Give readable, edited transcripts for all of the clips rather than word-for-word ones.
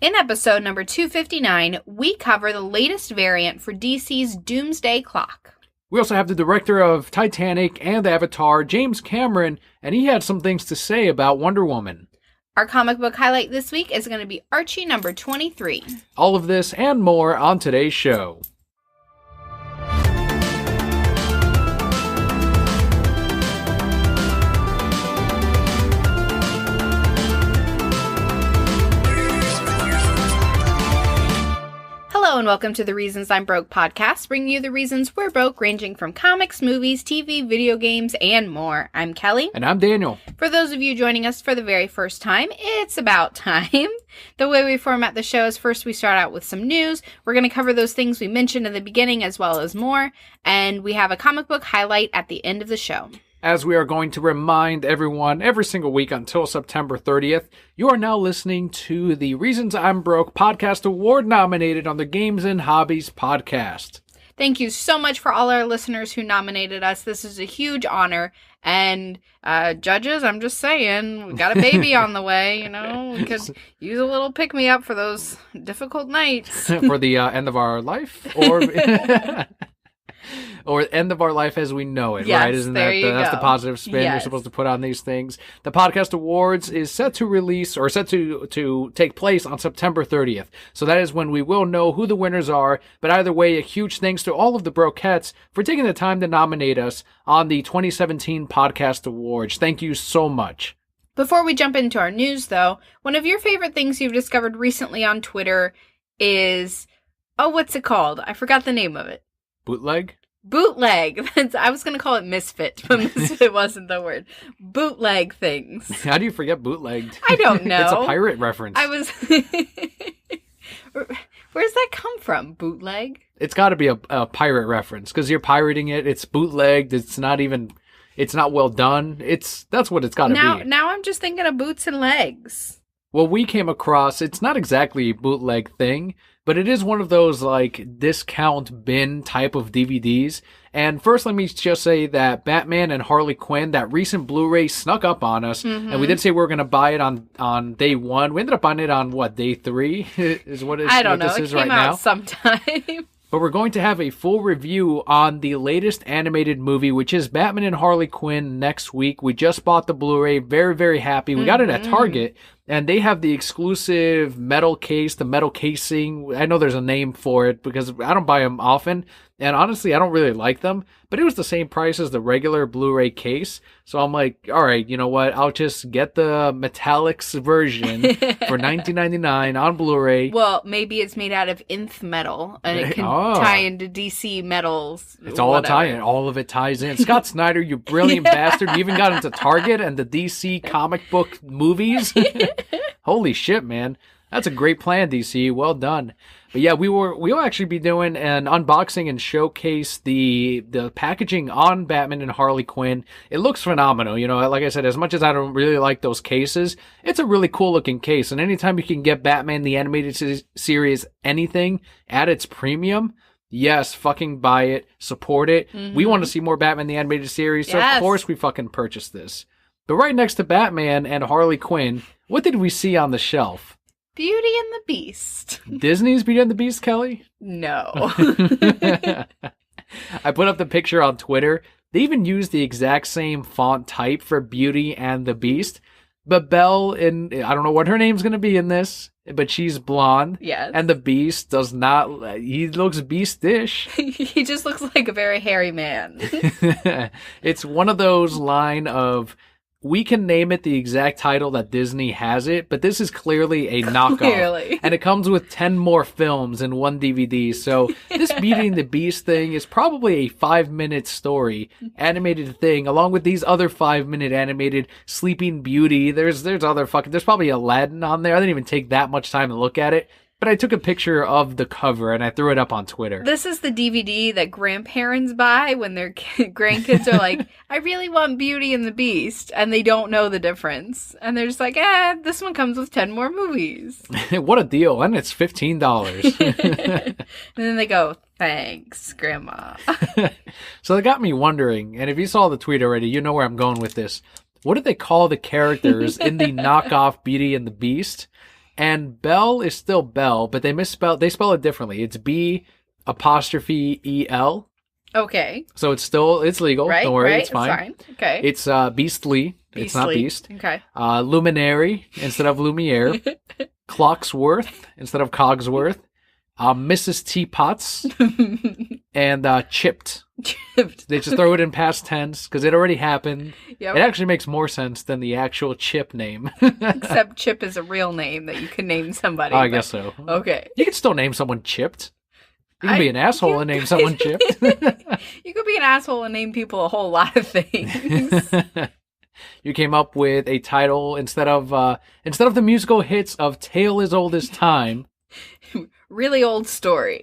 In episode number 259, we cover the latest variant for DC's Doomsday Clock. We also have the director of Titanic and Avatar, James Cameron, and he had some things to say about Wonder Woman. Our comic book highlight this week is going to be Archie number 23. All of this and more on today's show. Hello and welcome to the Reasons I'm Broke podcast, bringing you the reasons we're broke, ranging from comics, movies, TV, video games, and more. I'm Kelli. And I'm Daniel. For those of you joining us for the very first time, it's about time. The way we format the show is first we start out with some news. We're going to cover those things we mentioned in the beginning as well as more. And we have a comic book highlight at the end of the show. As we are going to remind everyone every single week until September 30th, you are now listening to the Reasons I'm Broke podcast award nominated on the Games and Hobbies podcast. Thank you so much for all our listeners who nominated us. This is a huge honor. And judges, I'm just saying, we got a baby on the way, we could use a little pick-me-up for those difficult nights. For the end of our life? Or end of our life as we know it, yes, right? Isn't that's the positive spin yes. You're supposed to put on these things? The podcast awards is set to release or set to take place on September 30th. So that is when we will know who the winners are. But either way, a huge thanks to all of the Brokettes for taking the time to nominate us on the 2017 podcast awards. Thank you so much. Before we jump into our news, though, one of your favorite things you've discovered recently on Twitter is, what's it called? I forgot the name of it. Bootleg? Bootleg. I was going to call it misfit, but misfit wasn't the word. Bootleg things. How do you forget bootlegged? I don't know. It's a pirate reference. Where's that come from? Bootleg? It's got to be a pirate reference, because you're pirating it. It's bootlegged. It's not well done. That's what it's got to be. Now I'm just thinking of boots and legs. Well, we came across, it's not exactly a bootleg thing, but it is one of those, discount bin type of DVDs. And first, let me just say that Batman and Harley Quinn, that recent Blu-ray snuck up on us. Mm-hmm. And we did say we were going to buy it on day one. We ended up buying it on, day three? Is what I don't know. This it is came right out now. sometime. But we're going to have a full review on the latest animated movie, which is Batman and Harley Quinn, next week. We just bought the Blu-ray. Very, very happy. We got it at Target, and they have the exclusive metal case, the metal casing. I know there's a name for it because I don't buy them often, and honestly, I don't really like them. But it was the same price as the regular Blu-ray case. So I'm like, all right, you know what? I'll just get the metallics version for $19.99 on Blu-ray. Well, maybe it's made out of nth metal, and it can tie into DC metals. It's all a tie-in. All of it ties in. Scott Snyder, you brilliant bastard. You even got into Target and the DC comic book movies. Holy shit, man. That's a great plan, DC. Well done. But yeah, we'll actually be doing an unboxing and showcase the packaging on Batman and Harley Quinn. It looks phenomenal. Like I said, as much as I don't really like those cases, it's a really cool looking case. And anytime you can get Batman the Animated Series anything at its premium, yes, fucking buy it, support it. Mm-hmm. We want to see more Batman the Animated Series, so yes. Of course we fucking purchase this. But right next to Batman and Harley Quinn, what did we see on the shelf? Beauty and the Beast. Disney's Beauty and the Beast, Kelli? No. I put up the picture on Twitter. They even used the exact same font type for Beauty and the Beast. But Belle, I don't know what her name's going to be in this, but she's blonde. Yes. And the Beast does not, he looks beastish. He just looks like a very hairy man. It's one of those line of, we can name it the exact title that Disney has it, but this is clearly a knockoff. Clearly. And it comes with 10 more films in one DVD. So this Beauty and the Beast thing is probably a 5-minute story, animated thing, along with these other 5-minute animated Sleeping Beauty. There's probably Aladdin on there. I didn't even take that much time to look at it. But I took a picture of the cover and I threw it up on Twitter. This is the DVD that grandparents buy when their grandkids are like, I really want Beauty and the Beast. And they don't know the difference. And they're just like, this one comes with 10 more movies. What a deal. And it's $15. And then they go, thanks, Grandma. So it got me wondering, and if you saw the tweet already, you know where I'm going with this. What do they call the characters in the knockoff Beauty and the Beast? And Bell is still Bell, but they spell it differently. It's B''EL. Okay. So it's legal. Right, Don't worry, right, it's fine. Okay. It's Beastly. It's not Beast. Okay. Luminary instead of Lumiere. Clocksworth instead of Cogsworth. Mrs. Teapots. And Chipped. Chipped. They just throw it in past tense because it already happened. Yep. It actually makes more sense than the actual Chip name. Except Chip is a real name that you can name somebody. I guess so. Okay. You can still name someone Chipped. You can be an asshole and name someone Chipped. You could be an asshole and name people a whole lot of things. You came up with a title instead of the musical hits of Tale as Old as Time. Really old story.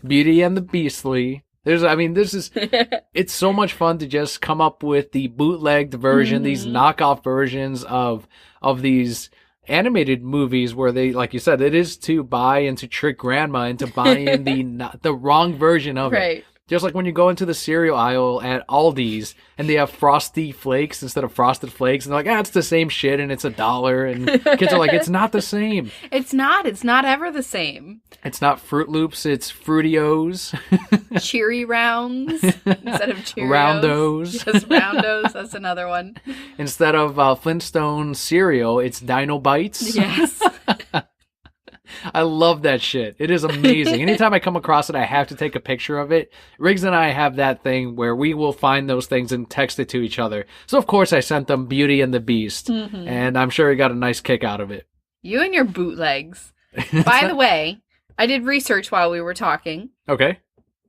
Beauty and the Beastly. It's so much fun to just come up with the bootlegged version, these knockoff versions of these animated movies where they, like you said, it is to buy and to trick grandma into buying the wrong version of it. Just like when you go into the cereal aisle at Aldi's and they have Frosty Flakes instead of Frosted Flakes, and they're like, it's the same shit and it's $1. And kids are like, it's not the same. It's not. It's not ever the same. It's not Fruit Loops, it's Fruitios. Cheery Rounds instead of Cheerios. Roundos. Yes, Roundos. That's another one. Instead of Flintstone cereal, it's Dino Bites. Yes. I love that shit. It is amazing. Anytime I come across it, I have to take a picture of it. Riggs and I have that thing where we will find those things and text it to each other. So, of course, I sent them Beauty and the Beast. And I'm sure he got a nice kick out of it. You and your bootlegs. By the way, I did research while we were talking. Okay.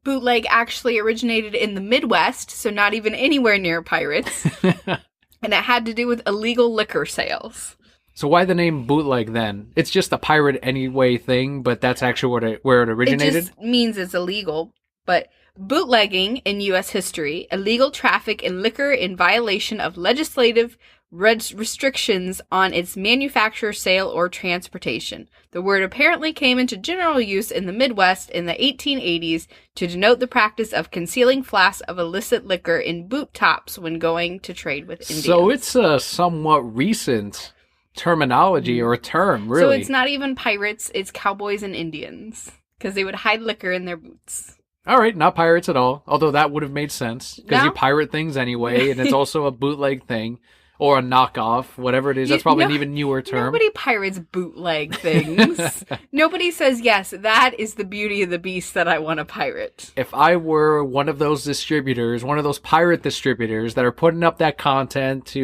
Bootleg actually originated in the Midwest, so not even anywhere near pirates. And it had to do with illegal liquor sales. So why the name bootleg then? It's just a pirate anyway thing, but that's actually where it originated? It just means it's illegal. But bootlegging in U.S. history, illegal traffic in liquor in violation of legislative restrictions on its manufacture, sale, or transportation. The word apparently came into general use in the Midwest in the 1880s to denote the practice of concealing flasks of illicit liquor in boot tops when going to trade with Indians. So it's a somewhat recent terminology or a term, really. So it's not even pirates, it's cowboys and Indians, because they would hide liquor in their boots. All right, not pirates at all, although that would have made sense, because No? you pirate things anyway, and it's also a bootleg thing, or a knockoff, whatever it is. That's probably an even newer term. Nobody pirates bootleg things. Nobody says, yes, that is the Beauty of the Beast that I want to pirate. If I were one of those distributors, one of those pirate distributors that are putting up that content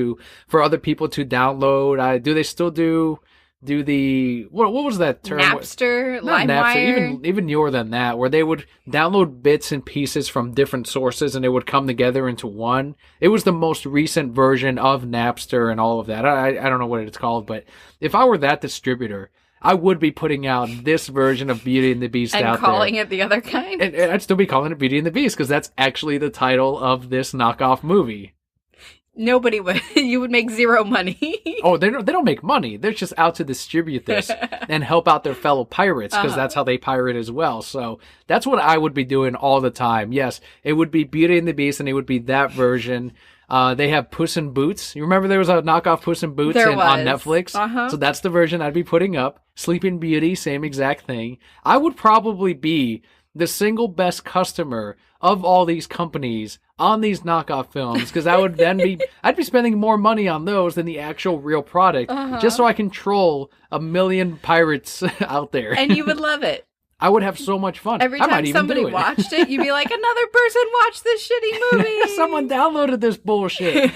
for other people to download, do they still do the what was that term? Napster, Not Napster, LimeWire. even newer than that, where they would download bits and pieces from different sources and they would come together into one. It was the most recent version of Napster and all of that. I don't know what it's called, but if I were that distributor, I would be putting out this version of Beauty and the Beast and out there. And calling it the other kind? And I'd still be calling it Beauty and the Beast, because that's actually the title of this knockoff movie. Nobody would. You would make zero money. Oh, they don't make money. They're just out to distribute this and help out their fellow pirates, because that's how they pirate as well. So that's what I would be doing all the time. Yes, it would be Beauty and the Beast, and it would be that version. They have Puss in Boots. You remember there was a knockoff Puss in Boots on Netflix? So that's the version I'd be putting up. Sleeping Beauty, same exact thing. I would probably be the single best customer of all these companies on these knockoff films, because I would then I'd be spending more money on those than the actual real product, just so I can troll a million pirates out there. And you would love it. I would have so much fun. Every time somebody watched it, you'd be like, another person watched this shitty movie. Someone downloaded this bullshit.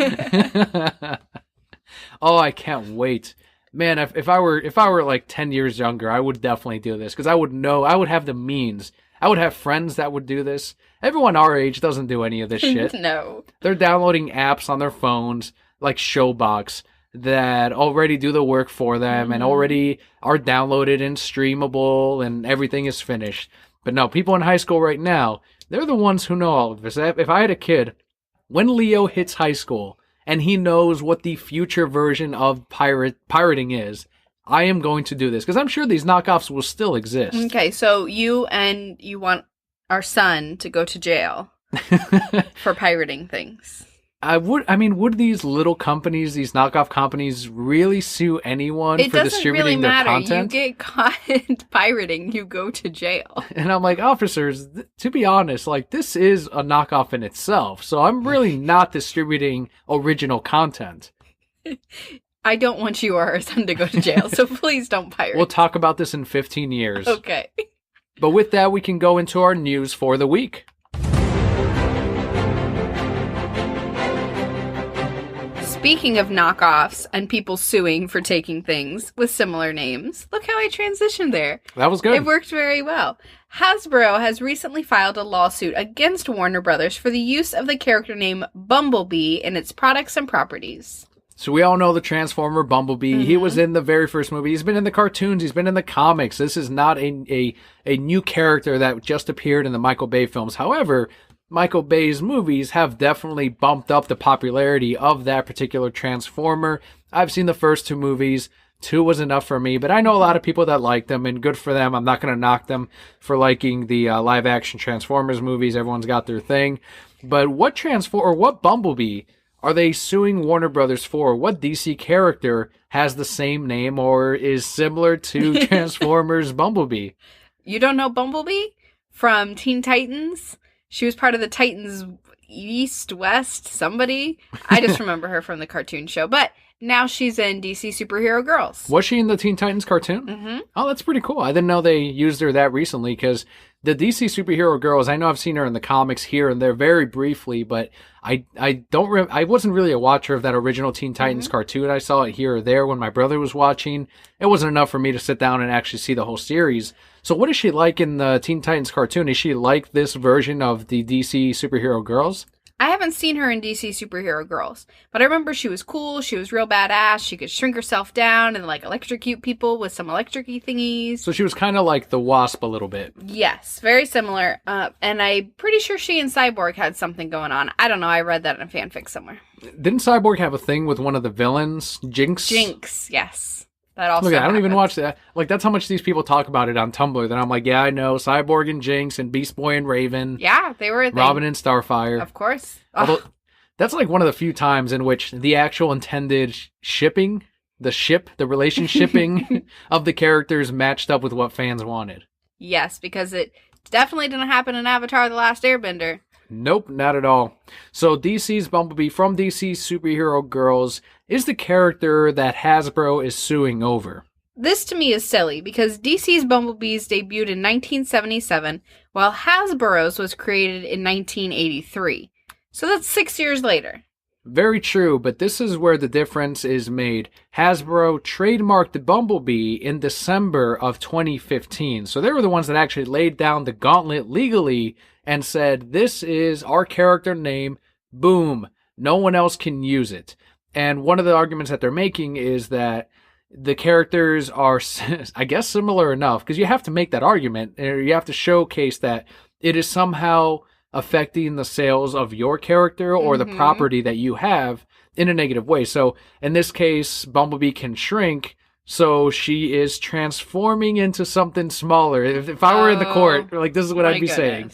Oh, I can't wait. Man, if I were like 10 years younger, I would definitely do this, because I would have the means. I would have friends that would do this. Everyone our age doesn't do any of this shit. No. They're downloading apps on their phones like Showbox that already do the work for them and already are downloaded and streamable and everything is finished. But no, people in high school right now, they're the ones who know all of this. If I had a kid, when Leo hits high school and he knows what the future version of pirating is, I am going to do this, because I'm sure these knockoffs will still exist. Okay, so you want our son to go to jail for pirating things. would these little companies, these knockoff companies, really sue anyone for distributing their content? You get caught pirating, you go to jail. And I'm like, officers, to be honest, like, this is a knockoff in itself. So I'm really not distributing original content. I don't want you or our son to go to jail, so please don't pirate. We'll talk about this in 15 years. Okay. But with that, we can go into our news for the week. Speaking of knockoffs and people suing for taking things with similar names, look how I transitioned there. That was good. It worked very well. Hasbro has recently filed a lawsuit against Warner Brothers for the use of the character name Bumblebee in its products and properties. So we all know the Transformer Bumblebee. Mm-hmm. He was in the very first movie. He's been in the cartoons. He's been in the comics. This is not a new character that just appeared in the Michael Bay films. However, Michael Bay's movies have definitely bumped up the popularity of that particular Transformer. I've seen the first 2 movies. 2 was enough for me, but I know a lot of people that like them, and good for them. I'm not going to knock them for liking the live-action Transformers movies. Everyone's got their thing. But what Bumblebee are they suing Warner Brothers for? What DC character has the same name or is similar to Transformers Bumblebee? You don't know Bumblebee from Teen Titans? She was part of the Titans East, West, somebody. I just remember her from the cartoon show. But now she's in DC Superhero Girls. Was she in the Teen Titans cartoon? Mm-hmm. Oh, that's pretty cool. I didn't know they used her that recently because the DC Superhero Girls, I know I've seen her in the comics here and there very briefly, but I wasn't really a watcher of that original Teen Titans cartoon. I saw it here or there when my brother was watching. It wasn't enough for me to sit down and actually see the whole series. So what is she like in the Teen Titans cartoon? Is she like this version of the DC Superhero Girls? I haven't seen her in DC Superhero Girls, but I remember she was cool, she was real badass, she could shrink herself down and like electrocute people with some electric-y thingies. So she was kind of like the Wasp a little bit. Yes, very similar, and I'm pretty sure she and Cyborg had something going on. I don't know, I read that in a fanfic somewhere. Didn't Cyborg have a thing with one of the villains, Jinx? Jinx, yes. That also Look, I don't even watch that. Like, that's how much these people talk about it on Tumblr. That I'm like, yeah, I know. Cyborg and Jinx and Beast Boy and Raven. Yeah, they were a thing. Robin and Starfire. Of course. Although, that's like one of the few times in which the actual intended shipping, the relationshiping of the characters matched up with what fans wanted. Yes, because it definitely didn't happen in Avatar: The Last Airbender. Nope, not at all. So DC's Bumblebee from DC Superhero Girls is the character that Hasbro is suing over. This to me is silly because DC's Bumblebees debuted in 1977 while Hasbro's was created in 1983. So that's 6 years later. Very true, but this is where the difference is made. Hasbro trademarked the Bumblebee in December of 2015. So they were the ones that actually laid down the gauntlet legally and said, this is our character name, boom, no one else can use it. And one of the arguments that they're making is that the characters are, I guess, similar enough, because you have to make that argument, or you have to showcase that it is somehow affecting the sales of your character or the property that you have in a negative way. So in this case, Bumblebee can shrink, so she is transforming into something smaller. If I were in the court, like, this is what I'd be saying.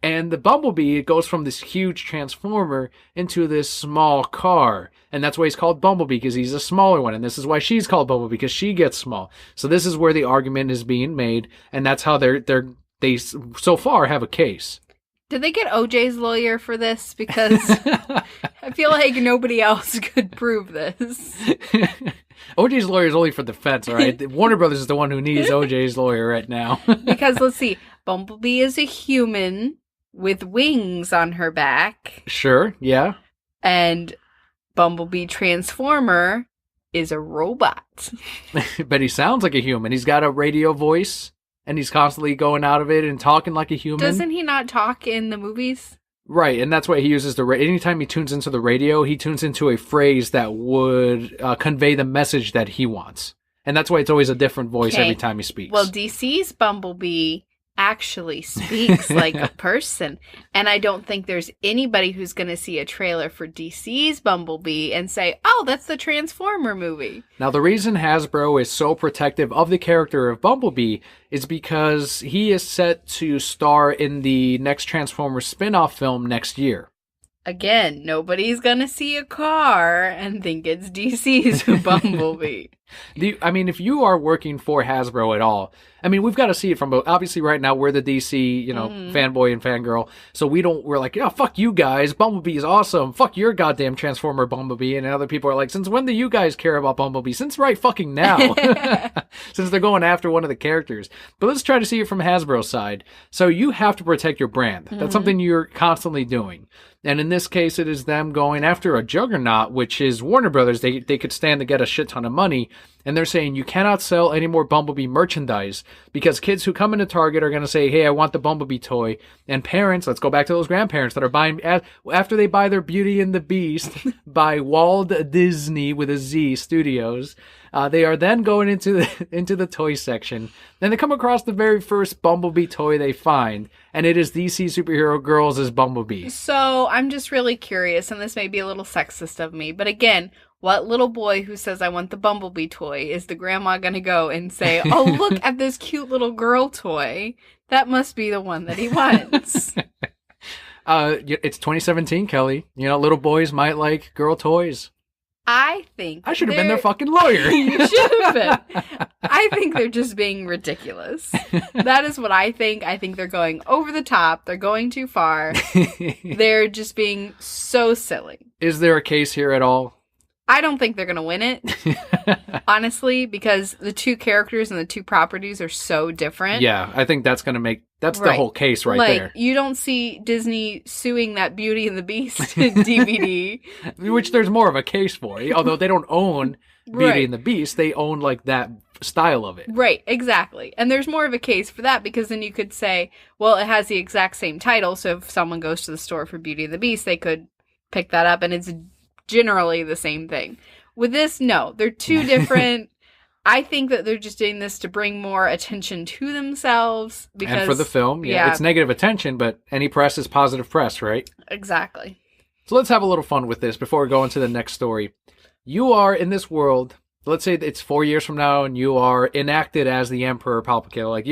And the Bumblebee, it goes from this huge transformer into this small car. And that's why he's called Bumblebee, because he's a smaller one. And this is why she's called Bumblebee, because she gets small. So this is where the argument is being made. And that's how they so far have a case. Did they get OJ's lawyer for this? Because I feel like nobody else could prove this. OJ's lawyer is only for defense, all right? Warner Brothers is the one who needs OJ's lawyer right now. Because, let's see, Bumblebee is a human with wings on her back. Sure, yeah. And Bumblebee Transformer is a robot. But he sounds like a human. He's got a radio voice, and he's constantly going out of it and talking like a human. Doesn't he not talk in the movies? Right, and that's why he uses anytime he tunes into the radio, he tunes into a phrase that would convey the message that he wants. And that's why it's always a different voice every time he speaks. Well, DC's Bumblebee actually speaks like a person. And I don't think there's anybody who's going to see a trailer for DC's Bumblebee and say, oh, that's the Transformer movie. Now, the reason Hasbro is so protective of the character of Bumblebee is because he is set to star in the next Transformers spin-off film next year. Again, nobody's gonna see a car and think it's DC's Bumblebee. If you are working for Hasbro at all, we've got to see it from both. Obviously, right now we're the DC, fanboy and fangirl, so we're like, yeah, fuck you guys, Bumblebee is awesome. Fuck your goddamn Transformer Bumblebee, and other people are like, since when do you guys care about Bumblebee? Since right fucking now, since they're going after one of the characters. But let's try to see it from Hasbro's side. So you have to protect your brand. That's something you're constantly doing. And in this case, it is them going after a juggernaut, which is Warner Brothers. They could stand to get a shit ton of money. And they're saying you cannot sell any more Bumblebee merchandise because kids who come into Target are going to say, hey, I want the Bumblebee toy. And parents, let's go back to those grandparents that are buying, after they buy their Beauty and the Beast by Walt Disney with a Z Studios, they are then going into the toy section. Then they come across the very first Bumblebee toy they find, and it is DC Superhero Girls' Bumblebee. So I'm just really curious, and this may be a little sexist of me, but again, what little boy who says, I want the Bumblebee toy, is the grandma going to go and say, oh, look at this cute little girl toy. That must be the one that he wants. It's 2017, Kelly. Little boys might like girl toys. I think I should have been their fucking lawyer. You should have been. I think they're just being ridiculous. That is what I think. I think they're going over the top. They're going too far. They're just being so silly. Is there a case here at all? I don't think they're going to win it, honestly, because the two characters and the two properties are so different. Yeah, I think that's going to make... That's the whole case right there. You don't see Disney suing that Beauty and the Beast DVD. Which there's more of a case for. Although they don't own Beauty and the Beast, they own, that style of it. Right, exactly. And there's more of a case for that because then you could say, well, it has the exact same title, so if someone goes to the store for Beauty and the Beast, they could pick that up, and it's generally the same thing. With this, no. They're two different... I think that they're just doing this to bring more attention to themselves. Because, and for the film, it's negative attention, but any press is positive press, right? Exactly. So let's have a little fun with this before we go into the next story. You are in this world, let's say it's 4 years from now, and you are enacted as the Emperor Palpatine.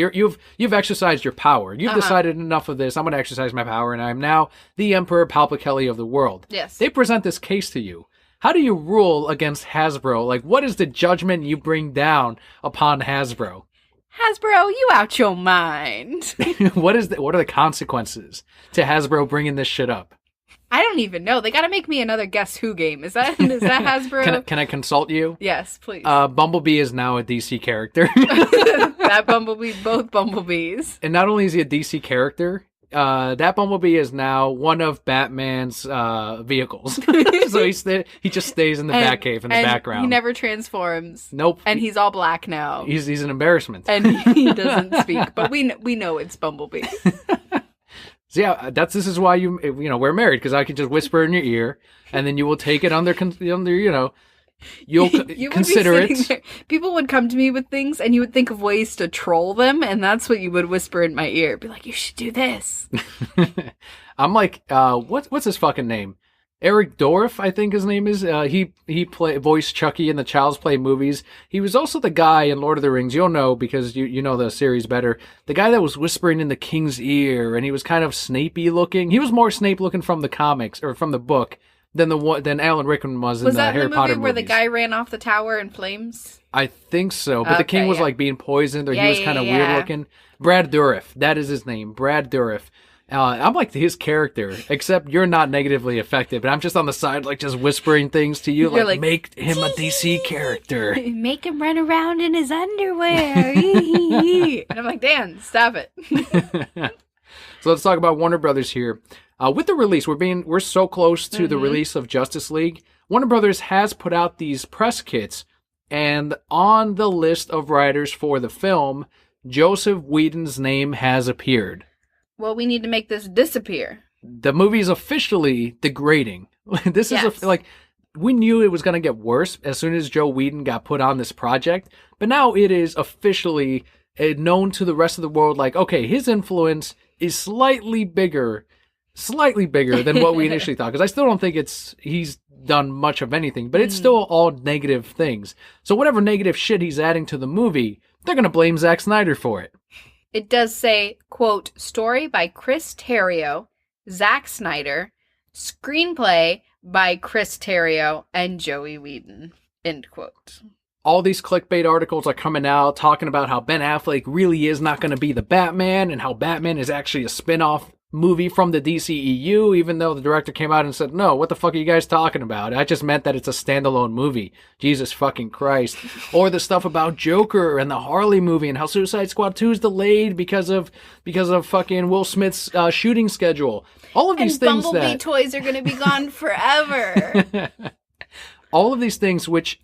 You've exercised your power. You've decided enough of this. I'm going to exercise my power, and I'm now the Emperor Palpatine of the world. Yes. They present this case to you. How do you rule against Hasbro? What is the judgment you bring down upon Hasbro? Hasbro, you out your mind. What are the consequences to Hasbro bringing this shit up? I don't even know. They got to make me another Guess Who game. Is that Hasbro? Can I consult you? Yes, please. Bumblebee is now a DC character. That Bumblebee, both Bumblebees. And not only is he a DC character, that Bumblebee is now one of Batman's vehicles. So he just stays in the Batcave in the background. He never transforms. Nope. And he's all black now. He's an embarrassment. And he doesn't speak. But we know it's Bumblebee. So yeah, this is why we're married, because I can just whisper in your ear, and then you will take it you'll consider it. There. People would come to me with things, and you would think of ways to troll them, and that's what you would whisper in my ear. Be like, you should do this. I'm like, what's his fucking name? Eric Dorff, I think his name is. He voiced Chucky in the Child's Play movies. He was also the guy in Lord of the Rings. You'll know because you know the series better. The guy that was whispering in the king's ear, and he was kind of Snapey looking. He was more Snape looking from the comics or from the book than Alan Rickman was in the Harry Potter movies. Was that the movie where the guy ran off the tower in flames? I think so, but the king was being poisoned, or he was kind of weird looking. Brad Dourif, that is his name, Brad Dourif. I'm like his character, except you're not negatively affected, but I'm just on the side, just whispering things to you, like make him a DC character. Make him run around in his underwear. And I'm like, Dan, stop it. So let's talk about Warner Brothers here. With the release, we're so close to the release of Justice League. Warner Brothers has put out these press kits, and on the list of writers for the film, Joseph Whedon's name has appeared. Well, we need to make this disappear. The movie's officially degrading. This is we knew it was going to get worse as soon as Joe Whedon got put on this project, but now it is officially known to the rest of the world. Okay, his influence is slightly bigger than what we initially thought. Because I still don't think he's done much of anything, but it's still all negative things. So whatever negative shit he's adding to the movie, they're going to blame Zack Snyder for it. It does say, quote, story by Chris Terrio, Zack Snyder, Screenplay by Chris Terrio and Joey Whedon. End quote. All these clickbait articles are coming out talking about how Ben Affleck really is not going to be the Batman and how Batman is actually a spin-off movie from the DCEU, even though the director came out and said, no, what the fuck are you guys talking about? I just meant that it's a standalone movie. Jesus fucking Christ. Or the stuff about Joker and the Harley movie and how Suicide Squad 2 is delayed because of fucking Will Smith's shooting schedule. All of these and things Bumblebee toys are going to be gone forever. All of these things which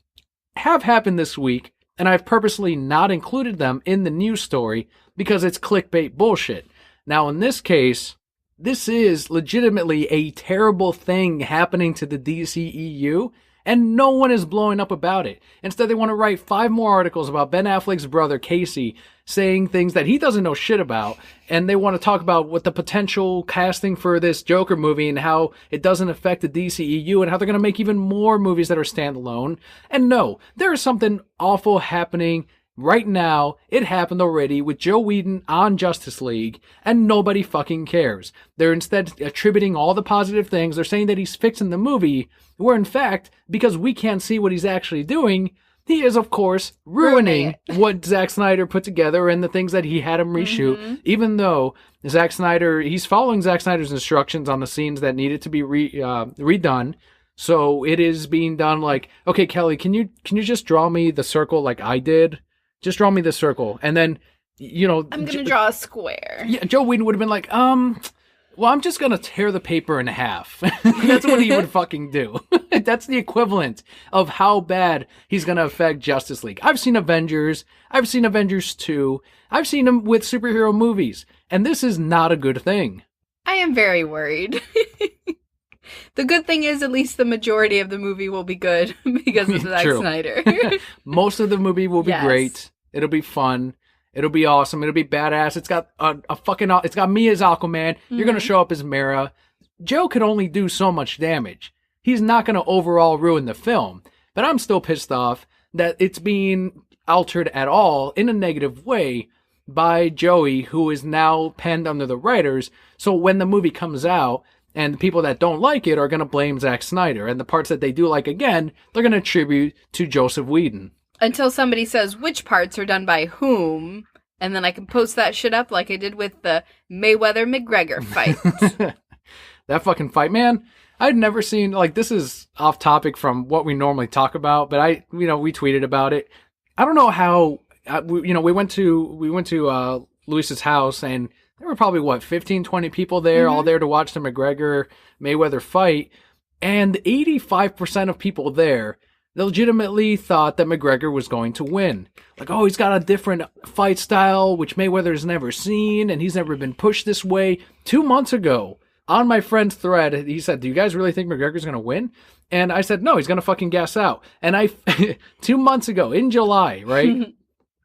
have happened this week, and I've purposely not included them in the news story because it's clickbait bullshit. Now, in this case, this is legitimately a terrible thing happening to the DCEU, and no one is blowing up about it. Instead, they want to write 5 more articles about Ben Affleck's brother, Casey, saying things that he doesn't know shit about, and they want to talk about what the potential casting for this Joker movie and how it doesn't affect the DCEU and how they're going to make even more movies that are standalone. And no, there is something awful happening right now. It happened already with Joe Whedon on Justice League, and nobody fucking cares. They're instead attributing all the positive things. They're saying that he's fixing the movie, where in fact, because we can't see what he's actually doing, he is, of course, ruining what Zack Snyder put together and the things that he had him reshoot, even though Zack Snyder, he's following Zack Snyder's instructions on the scenes that needed to be redone. So it is being done like, okay, Kelli, can you just draw me the circle like I did? Just draw me the circle. And then, you know... I'm going to draw a square. Yeah, Joe Whedon would have been like, well, I'm just going to tear the paper in half. That's what he would fucking do. That's the equivalent of how bad he's going to affect Justice League. I've seen Avengers. I've seen Avengers 2. I've seen him with superhero movies. And this is not a good thing. I am very worried. The good thing is at least the majority of the movie will be good because of Zack Snyder. Most of the movie will be great. It'll be fun. It'll be awesome. It'll be badass. It's got it's got me as Aquaman. You're going to show up as Mera. Joe could only do so much damage. He's not going to overall ruin the film. But I'm still pissed off that it's being altered at all in a negative way by Joey, who is now penned under the writers. So when the movie comes out, and the people that don't like it are going to blame Zack Snyder. And the parts that they do like, again, they're going to attribute to Joseph Whedon. Until somebody says which parts are done by whom, and then I can post that shit up like I did with the Mayweather-McGregor fight. That fucking fight, man. I'd never seen, like, this is off topic from what we normally talk about, but we tweeted about it. I don't know how, we went to Luis's house, and there were probably, 15, 20 people there, all there to watch the McGregor-Mayweather fight. And 85% of people there legitimately thought that McGregor was going to win. Like, oh, he's got a different fight style, which Mayweather's never seen, and he's never been pushed this way. 2 months ago, on my friend's thread, he said, do you guys really think McGregor's going to win? And I said, no, he's going to fucking gas out. And 2 months ago, in July, right?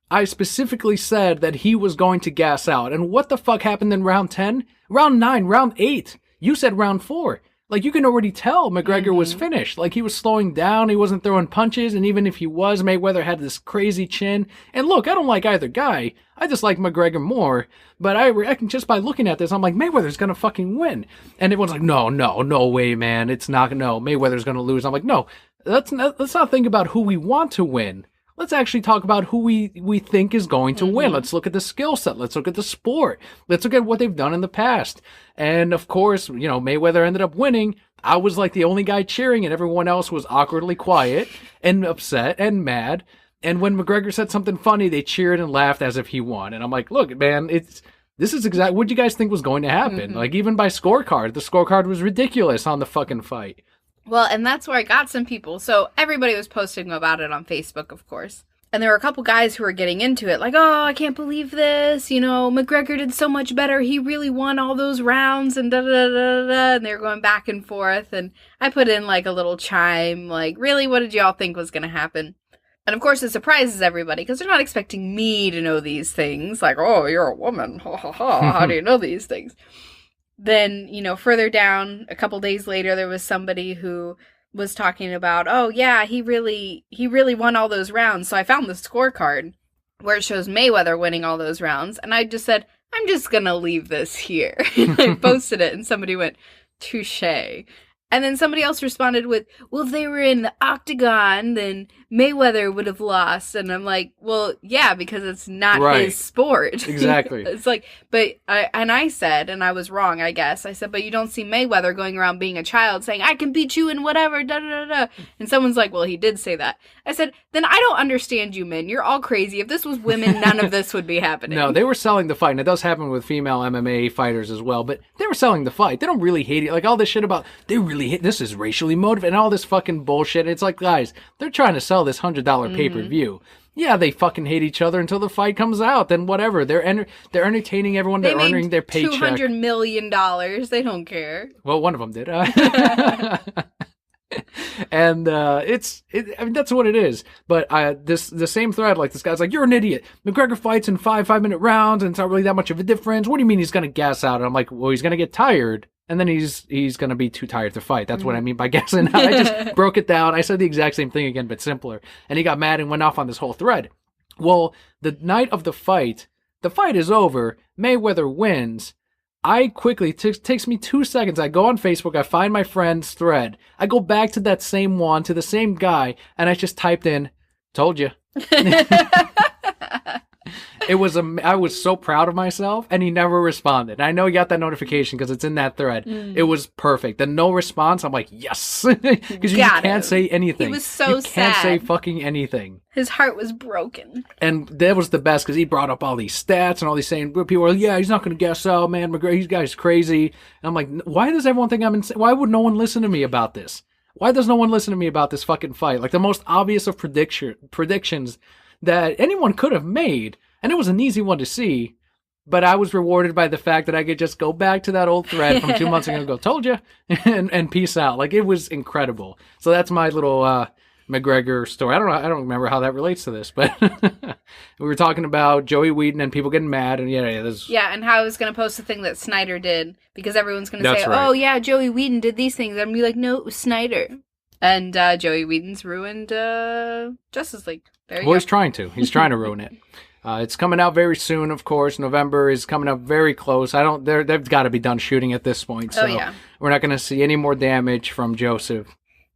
I specifically said that he was going to gas out. And what the fuck happened in round 10? Round 9, round 8. You said round 4. Like, you can already tell McGregor was finished. Like, he was slowing down. He wasn't throwing punches. And even if he was, Mayweather had this crazy chin. And look, I don't like either guy. I just like McGregor more. But I reckon just by looking at this, I'm like, Mayweather's going to fucking win. And everyone's like, no way, man. It's not. No, Mayweather's going to lose. I'm like, no, let's not think about who we want to win. Let's actually talk about who we think is going to win. Let's look at the skill set. Let's look at the sport. Let's look at what they've done in the past. And of course, Mayweather ended up winning. I was like the only guy cheering, and everyone else was awkwardly quiet and upset and mad. And when McGregor said something funny, they cheered and laughed as if he won. And I'm like, look, man, this is exactly what you guys think was going to happen. Like, even by scorecard, the scorecard was ridiculous on the fucking fight. Well, and that's where I got some people. So everybody was posting about it on Facebook, of course. And there were a couple guys who were getting into it, like, oh, I can't believe this. McGregor did so much better. He really won all those rounds and da-da-da-da-da. And they were going back and forth. And I put in, like, a little chime, like, really, what did y'all think was going to happen? And, of course, it surprises everybody because they're not expecting me to know these things. Like, oh, you're a woman. Ha, ha, ha. How do you know these things? Then, further down, a couple days later, there was somebody who was talking about, oh, yeah, he really won all those rounds. So I found the scorecard where it shows Mayweather winning all those rounds. And I just said, I'm just going to leave this here. I posted it and somebody went, touche. And then somebody else responded with, well, if they were in the octagon, then Mayweather would have lost. And I'm like, well, yeah, because it's not his sport. Exactly. It's like, I said, and I was wrong, I guess. I said, but you don't see Mayweather going around being a child saying, I can beat you in whatever, da da da da. And someone's like, well, he did say that. I said, then I don't understand you men. You're all crazy. If this was women, none of this would be happening. No, they were selling the fight. And it does happen with female MMA fighters as well. But they were selling the fight. They don't really hate it. Like all this shit about, they really hate, this is racially motivated and all this fucking bullshit. It's like, guys, they're trying to sell this $100 pay-per-view. Yeah, they fucking hate each other until the fight comes out. Then whatever. They're entertaining everyone. They're earning their paycheck. $200 million. They don't care. Well, one of them did. And I mean, that's what it is. But the same thread, like this guy's like, you're an idiot. McGregor fights in 5-minute rounds, and it's not really that much of a difference. What do you mean he's gonna gas out? And I'm like, well, he's gonna get tired, and then he's gonna be too tired to fight. That's what I mean by gassing out. I just broke it down. I said the exact same thing again, but simpler. And he got mad and went off on this whole thread. Well, the night of the fight is over. Mayweather wins. I quickly, takes me 2 seconds, I go on Facebook, I find my friend's thread, I go back to that same one, to the same guy, and I just typed in, told you. I was so proud of myself, and he never responded. I know he got that notification because it's in that thread. It was perfect. The no response, I'm like, yes. Because you can't say anything. He was so sad. You can't say fucking anything. His heart was broken. And that was the best because he brought up all these stats and all these saying, people were like, yeah, he's not going to guess out, man. McGregor, this guy's crazy. And I'm like, why does everyone think I'm insane? Why would no one listen to me about this? Why does no one listen to me about this fucking fight? Like the most obvious of predictions that anyone could have made. And it was an easy one to see, but I was rewarded by the fact that I could just go back to that old thread from 2 months ago and go, told you, and peace out. Like, it was incredible. So that's my little McGregor story. I don't remember how that relates to this, but we were talking about Joey Whedon and people getting mad, and yeah, and how I was going to post the thing that Snyder did, because everyone's going to say, right. oh yeah, Joey Whedon did these things. I'm going to be like, no, it was Snyder. And Joey Whedon's ruined Justice League. There you go. He's trying to. He's trying to ruin it. It's coming out very soon, of course. November is coming up very close. They've got to be done shooting at this point. So we're not going to see any more damage from Joseph.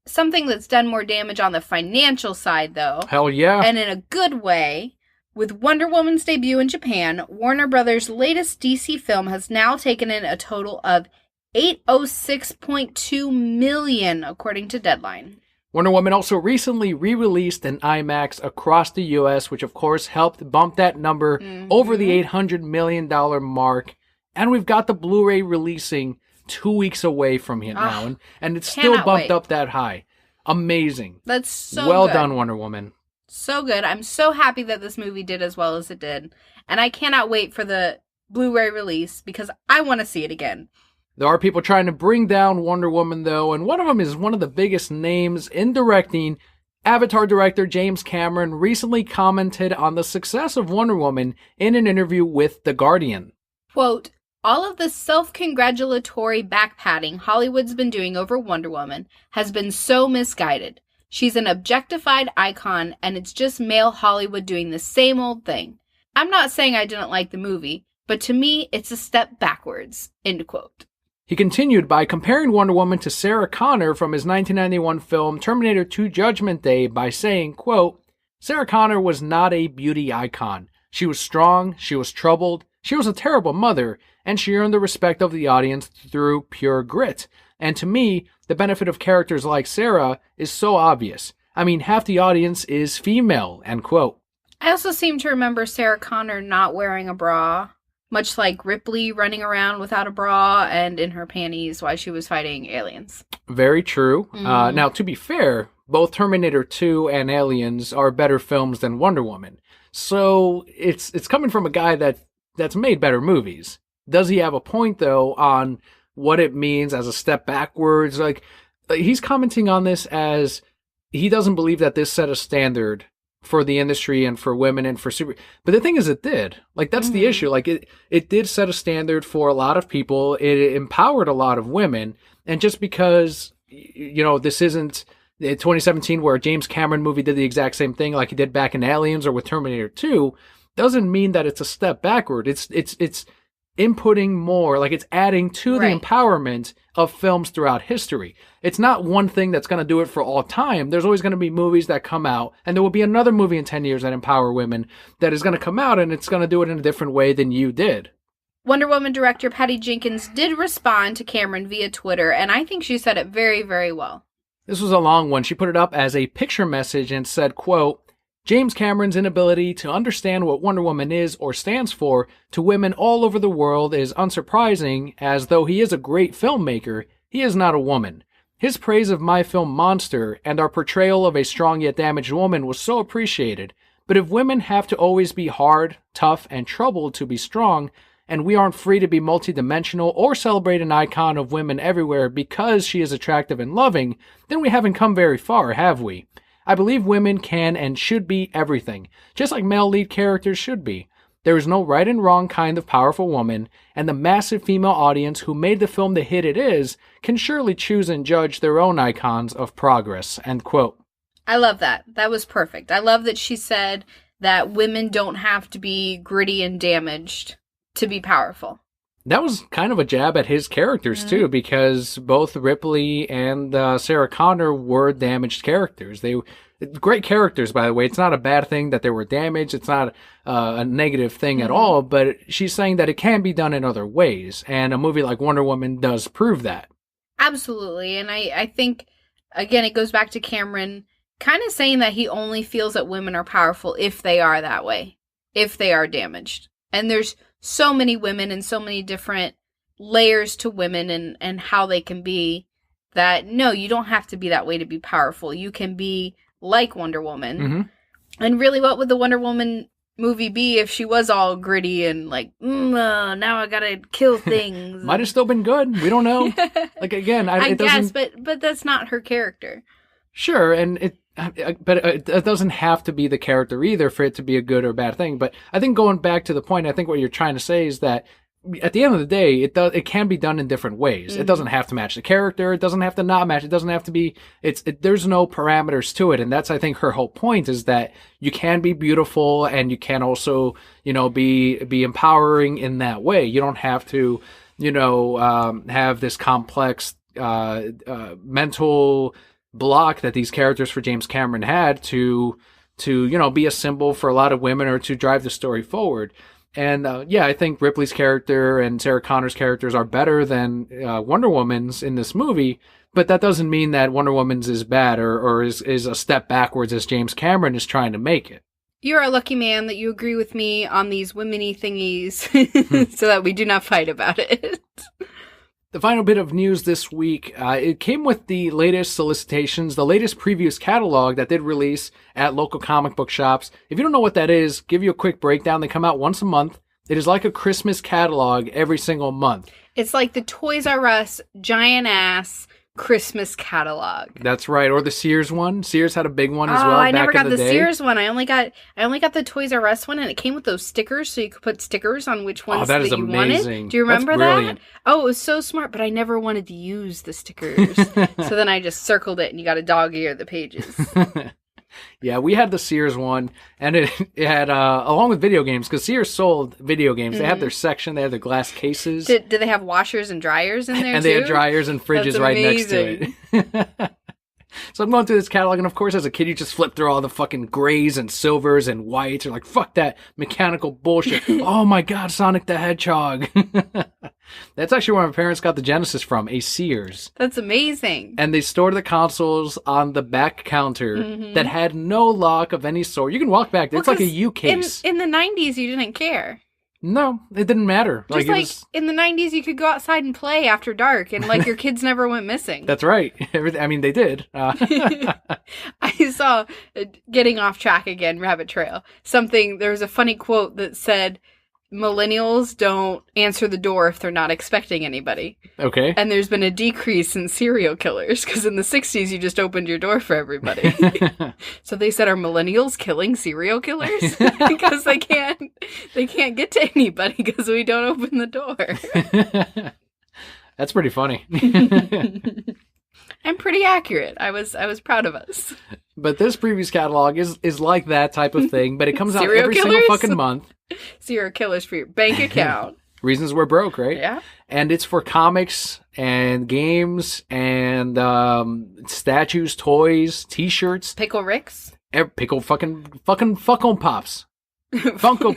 Something that's done more damage on the financial side, though. Hell yeah. And in a good way. With Wonder Woman's debut in Japan, Warner Brothers' latest DC film has now taken in a total of $806.2 million, according to Deadline. Wonder Woman also recently re-released in IMAX across the U.S., which of course helped bump that number over the $800 million mark. And we've got the Blu-ray releasing 2 weeks away from here now, and it's still bumped up that high. Amazing. That's so well good. done, Wonder Woman. So good. I'm so happy that this movie did as well as it did. And I cannot wait for the Blu-ray release because I want to see it again. There are people trying to bring down Wonder Woman, though, and one of them is one of the biggest names in directing. Avatar director James Cameron recently commented on the success of Wonder Woman in an interview with The Guardian. Quote, all of the self-congratulatory back-patting Hollywood's been doing over Wonder Woman has been so misguided. She's an objectified icon, and it's just male Hollywood doing the same old thing. I'm not saying I didn't like the movie, but to me, it's a step backwards. End quote. He continued by comparing Wonder Woman to Sarah Connor from his 1991 film Terminator 2 Judgment Day by saying, quote, Sarah Connor was not a beauty icon. She was strong, she was troubled, she was a terrible mother, and she earned the respect of the audience through pure grit. And to me, the benefit of characters like Sarah is so obvious. I mean, half the audience is female, end quote. I also seem to remember Sarah Connor not wearing a bra. Much like Ripley running around without a bra and in her panties while she was fighting aliens. Very true. Now, to be fair, both Terminator 2 and Aliens are better films than Wonder Woman. So it's coming from a guy that's made better movies. Does he have a point, though, on what it means as a step backwards? Like, he's commenting on this as he doesn't believe that this set a standard for the industry and for women and for super. But the thing is, it did. Like, that's the issue. Like, it did set a standard for a lot of people. It empowered a lot of women. And just because, this isn't 2017 where a James Cameron movie did the exact same thing like he did back in Aliens or with Terminator 2, doesn't mean that it's a step backward. It's inputting more, like it's adding to the empowerment of films throughout history. It's not one thing that's going to do it for all time. There's always going to be movies that come out, and there will be another movie in 10 years that empower women that is going to come out, and it's going to do it in a different way than you did. Wonder Woman director Patty Jenkins did respond to Cameron via Twitter, and I think she said it very, very well. This was a long one. She put it up as a picture message and said, quote, James Cameron's inability to understand what Wonder Woman is or stands for to women all over the world is unsurprising, as though he is a great filmmaker, he is not a woman. His praise of my film Monster and our portrayal of a strong yet damaged woman was so appreciated, but if women have to always be hard, tough, and troubled to be strong, and we aren't free to be multidimensional or celebrate an icon of women everywhere because she is attractive and loving, then we haven't come very far, have we? I believe women can and should be everything, just like male lead characters should be. There is no right and wrong kind of powerful woman, and the massive female audience who made the film the hit it is can surely choose and judge their own icons of progress. End quote. I love that. That was perfect. I love that she said that women don't have to be gritty and damaged to be powerful. That was kind of a jab at his characters, too, because both Ripley and Sarah Connor were damaged characters. They great characters, by the way. It's not a bad thing that they were damaged. It's not a negative thing at all, but she's saying that it can be done in other ways, and a movie like Wonder Woman does prove that. Absolutely, and I think, again, it goes back to Cameron kind of saying that he only feels that women are powerful if they are that way, if they are damaged. And there's so many women and so many different layers to women and how they can be that, no, you don't have to be that way to be powerful. You can be like Wonder Woman. Mm-hmm. And really, what would the Wonder Woman movie be if she was all gritty and like, now I gotta kill things? Might have still been good. We don't know. Like, again, I guess, but that's not her character. Sure, and it doesn't have to be the character either for it to be a good or bad thing. But I think going back to the point, I think what you're trying to say is that at the end of the day, it can be done in different ways. Mm-hmm. It doesn't have to match the character. It doesn't have to not match. It doesn't have to be. There's no parameters to it, and that's, I think, her whole point is that you can be beautiful and you can also, be empowering in that way. You don't have to, have this complex mental block that these characters for James Cameron had to be a symbol for a lot of women or to drive the story forward. And I think Ripley's character and Sarah Connor's characters are better than Wonder Woman's in this movie, but that doesn't mean that Wonder Woman's is bad or is a step backwards as James Cameron is trying to make it. You're a lucky man that you agree with me on these women-y thingies so that we do not fight about it. The final bit of news this week, it came with the latest solicitations, the latest previews catalog that did release at local comic book shops. If you don't know what that is, give you a quick breakdown. They come out once a month. It is like a Christmas catalog every single month. It's like the Toys R Us giant-ass Christmas catalog. That's right, or the Sears one. Sears had a big one as well. I never got the Sears one. I only got the Toys R Us one, and it came with those stickers, so you could put stickers on which ones that you amazing. Wanted. Do you remember that? Oh, it was so smart, but I never wanted to use the stickers, so then I just circled it, and you got to dog ear the pages. Yeah, we had the Sears one, and it had, along with video games, because Sears sold video games. Mm-hmm. They had their section, they had their glass cases. Did they have washers and dryers in there, and they had dryers and fridges right next to it. So I'm going through this catalog, and of course, as a kid, you just flip through all the fucking grays and silvers and whites. You're like, fuck that mechanical bullshit. Oh my god, Sonic the Hedgehog. That's actually where my parents got the Genesis from, a Sears. That's amazing. And they stored the consoles on the back counter that had no lock of any sort. You can walk back. It's like a U-case. In the 90s, you didn't care. No, it didn't matter. In the 90s, you could go outside and play after dark, and your kids never went missing. That's right. I mean, they did. I saw, getting off track again, rabbit trail, there was a funny quote that said, millennials don't answer the door if they're not expecting anybody. Okay. And there's been a decrease in serial killers, because in the 60s, you just opened your door for everybody. So they said, are millennials killing serial killers? Because they can't get to anybody because we don't open the door. That's pretty funny. I'm pretty accurate. I was proud of us. But this previous catalog is like that type of thing, but it comes out every single fucking month. Serial killers for your bank account. Reasons we're broke, right? Yeah. And it's for comics and games and statues, toys, T-shirts. Pickle Ricks. Pickle fucking Funko Pops. Funko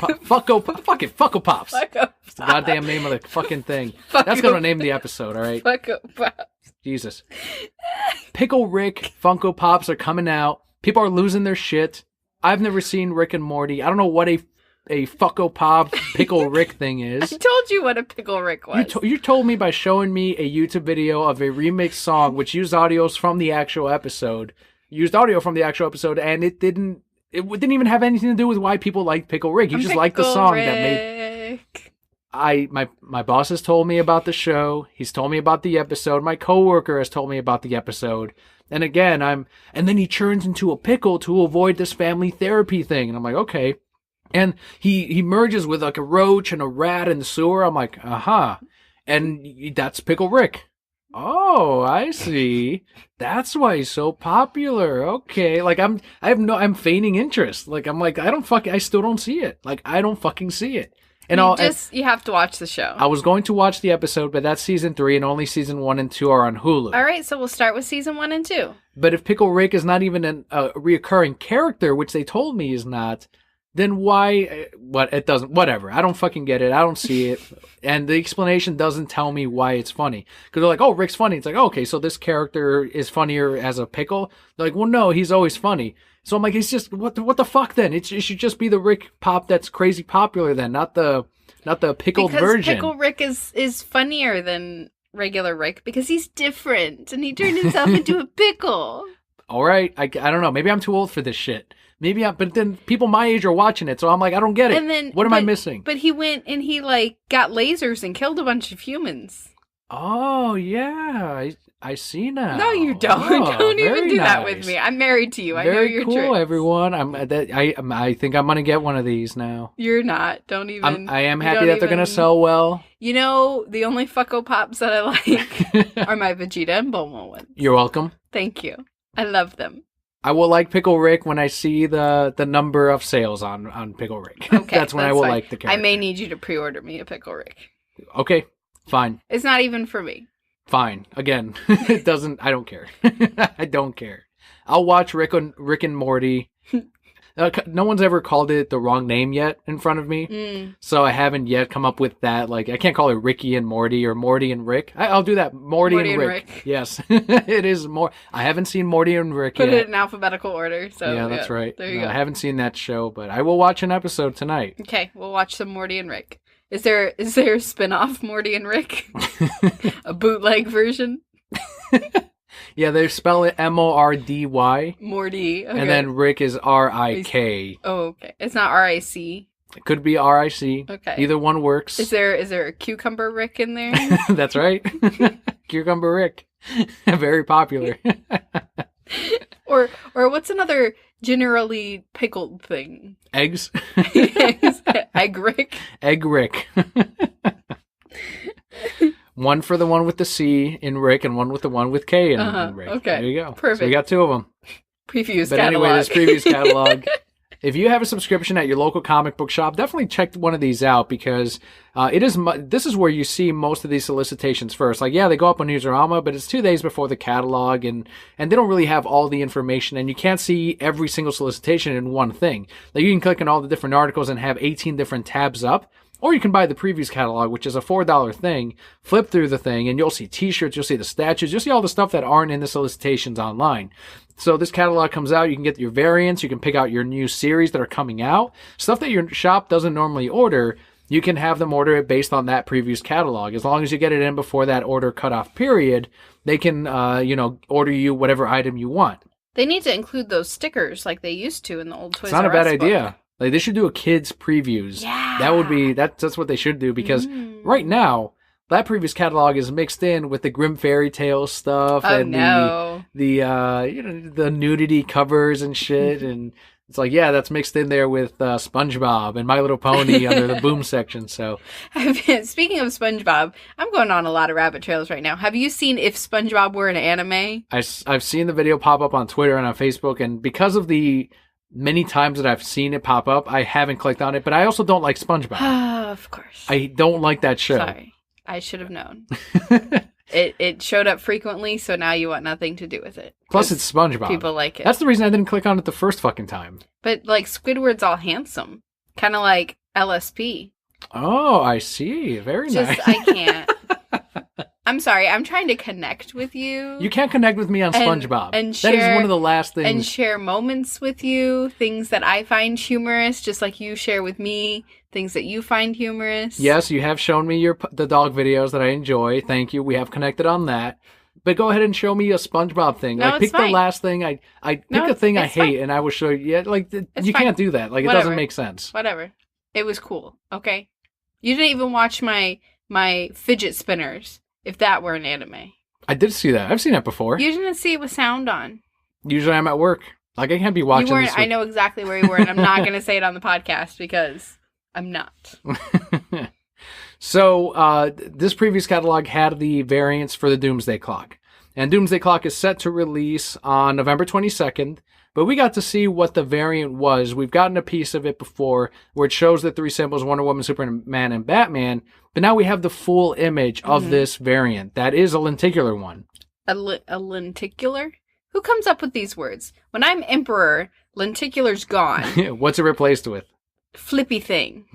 Pops. It's the goddamn name of the fucking thing. That's gonna name the episode, all right? Funko Pops. Jesus. Pickle Rick Funko Pops are coming out. People are losing their shit. I've never seen Rick and Morty. I don't know what a Funko Pop Pickle Rick thing is. I told you what a Pickle Rick was. You told me by showing me a YouTube video of a remixed song which used audio from the actual episode, and it didn't even have anything to do with why people like Pickle Rick. You just liked the song that made... My boss has told me about the show. He's told me about the episode. My coworker has told me about the episode. And again, and then he turns into a pickle to avoid this family therapy thing. And I'm like, okay. And he merges with like a roach and a rat in the sewer. I'm like, and that's Pickle Rick. Oh, I see. That's why he's so popular. Okay. Like I'm feigning interest. Like I'm like, I still don't see it. Like I don't fucking see it. And you have to watch the show. I was going to watch the episode, but that's season 3 and only season 1 and 2 are on Hulu. All right. So we'll start with season 1 and 2. But if Pickle Rick is not even a reoccurring character, which they told me is not, then why, whatever. I don't fucking get it. I don't see it. And the explanation doesn't tell me why it's funny. Because they're like, oh, Rick's funny. It's like, oh, okay, so this character is funnier as a pickle? They're like, well, no, he's always funny. So I'm like, it's just, what the fuck then? It should just be the Rick Pop that's crazy popular then, not the pickled version. Because Pickle Rick is funnier than regular Rick because he's different and he turned himself into a pickle. All right, I don't know. Maybe I'm too old for this shit. But then people my age are watching it, so I'm like, I don't get it. And then, what am I missing? But he went and he like got lasers and killed a bunch of humans. Oh yeah, I see now. No, you don't. Oh, don't even do nice. that with me. I'm married to you. I know your cool, tricks. Everyone. I think I'm gonna get one of these now. You're not. Don't even. I am happy that they're gonna sell well. You know, the only Funko Pops that I like are my Vegeta and Bulma ones. You're welcome. Thank you. I love them. I will like Pickle Rick when I see the number of sales on Pickle Rick. Okay, that's when I will fine. like the character. I may need you to pre-order me a Pickle Rick. Okay, fine. It's not even for me. Fine. Again, it doesn't. I don't care. I don't care. I'll watch Rick and Morty. No one's ever called it the wrong name yet in front of me, so I haven't yet come up with that. Like, I can't call it Ricky and Morty or Morty and Rick. I'll do that. Morty and Rick. Yes, it is more. I haven't seen Morty and Rick yet. Put it in alphabetical order. So yeah, that's right. There you go. I haven't seen that show, but I will watch an episode tonight. Okay, we'll watch some Morty and Rick. Is there a spin-off Morty and Rick? A bootleg version? Yeah, they spell it Mordy. Morty. Okay. And then Rick is Rik. Oh, okay. It's not RIC. It could be RIC. Okay. Either one works. Is there a cucumber Rick in there? That's right. Cucumber Rick. Very popular. Or what's another generally pickled thing? Eggs. Egg Rick. Egg Rick. One for the one with the C in Rick and one with the one with K in Rick. Okay. There you go. Perfect. So we got 2 of them. Previews but catalog. Anyway, this previews catalog. If you have a subscription at your local comic book shop, definitely check one of these out because this is where you see most of these solicitations first. Like, yeah, they go up on Newsarama, but it's 2 days before the catalog, and they don't really have all the information, and you can't see every single solicitation in one thing. Like, you can click on all the different articles and have 18 different tabs up. Or you can buy the previews catalog, which is a $4 thing, flip through the thing, and you'll see t-shirts, you'll see the statues, you'll see all the stuff that aren't in the solicitations online. So this catalog comes out, you can get your variants, you can pick out your new series that are coming out. Stuff that your shop doesn't normally order, you can have them order it based on that previews catalog. As long as you get it in before that order cutoff period, they can, order you whatever item you want. They need to include those stickers like they used to in the old Toys R Us. It's not a bad idea. Book. Like, they should do a kids previews. Yeah. That would be, that's what they should do, because right now, that previous catalog is mixed in with the Grimm fairy tale stuff and the nudity covers and shit, and it's like, yeah, that's mixed in there with SpongeBob and My Little Pony under the boom section. So, speaking of SpongeBob, I'm going on a lot of rabbit trails right now. Have you seen If SpongeBob Were an Anime? I've seen the video pop up on Twitter and on Facebook, and because of the many times that I've seen it pop up, I haven't clicked on it, but I also don't like SpongeBob. Of course. I don't like that show. Sorry. I should have known. It showed up frequently, so now you want nothing to do with it. Plus, it's SpongeBob. People like it. That's the reason I didn't click on it the first fucking time. But, like, Squidward's all handsome. Kind of like LSP. Oh, I see. Very nice. I can't. I'm sorry. I'm trying to connect with you. You can't connect with me on SpongeBob. And that is one of the last things. And share moments with you, things that I find humorous, just like you share with me things that you find humorous. Yes, you have shown me the dog videos that I enjoy. Thank you. We have connected on that. But go ahead and show me a SpongeBob thing. No, like, pick the last thing. I pick a thing I hate, and I will show you. Yeah, like, you can't do that. Like, it doesn't make sense. Whatever. It was cool. Okay. You didn't even watch my fidget spinners. If that were an anime. I did see that. I've seen that before. You didn't see it with sound on. Usually I'm at work. Like, I can't be watching you weren't, this. I know exactly where you were, and I'm not going to say it on the podcast because I'm not. So, this previous catalog had the variants for the Doomsday Clock. And Doomsday Clock is set to release on November 22nd. But we got to see what the variant was. We've gotten a piece of it before where it shows the three symbols, Wonder Woman, Superman, and Batman. But now we have the full image of this variant. That is a lenticular one. A lenticular? Who comes up with these words? When I'm emperor, lenticular's gone. What's it replaced with? Flippy thing.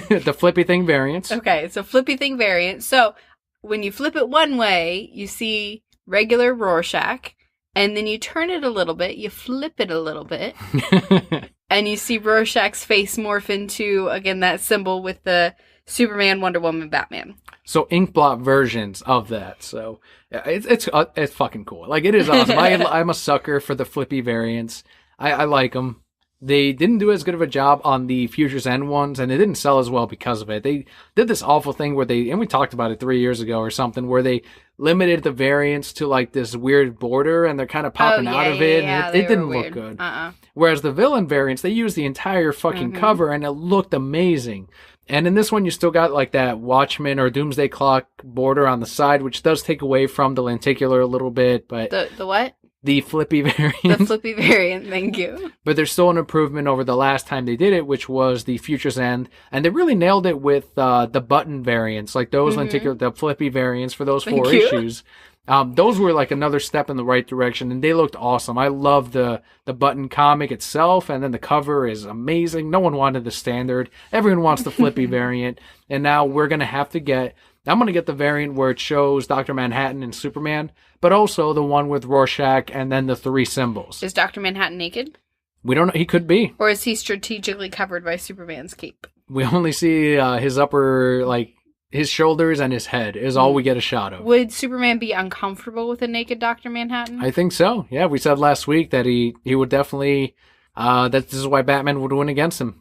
The flippy thing variants. Okay, so flippy thing variant. So when you flip it one way, you see regular Rorschach. And then you turn it a little bit, you flip it a little bit, and you see Rorschach's face morph into, again, that symbol with the Superman, Wonder Woman, Batman. So inkblot versions of that. So it's fucking cool. Like, it is awesome. I'm a sucker for the flippy variants. I like them. They didn't do as good of a job on the Future's End ones, and it didn't sell as well because of it. They did this awful thing where and we talked about it 3 years ago or something, where they limited the variants to, like, this weird border, and they're kind of popping out of it, and it didn't look good. Whereas the villain variants, they used the entire fucking cover, and it looked amazing. And in this one, you still got, like, that Watchmen or Doomsday Clock border on the side, which does take away from the lenticular a little bit, but... The what? The flippy variant. The flippy variant, thank you. But there's still an improvement over the last time they did it, which was the Future's End. And they really nailed it with the button variants, like those lenticular, the flippy variants for those four issues. Those were like another step in the right direction, and they looked awesome. I love the button comic itself, and then the cover is amazing. No one wanted the standard. Everyone wants the flippy variant, and now we're going to have to get... I'm going to get the variant where it shows Dr. Manhattan and Superman, but also the one with Rorschach and then the three symbols. Is Dr. Manhattan naked? We don't know. He could be. Or is he strategically covered by Superman's cape? We only see his upper, like, his shoulders and his head is all we get a shot of. Would Superman be uncomfortable with a naked Dr. Manhattan? I think so. Yeah, we said last week that he would definitely, that this is why Batman would win against him.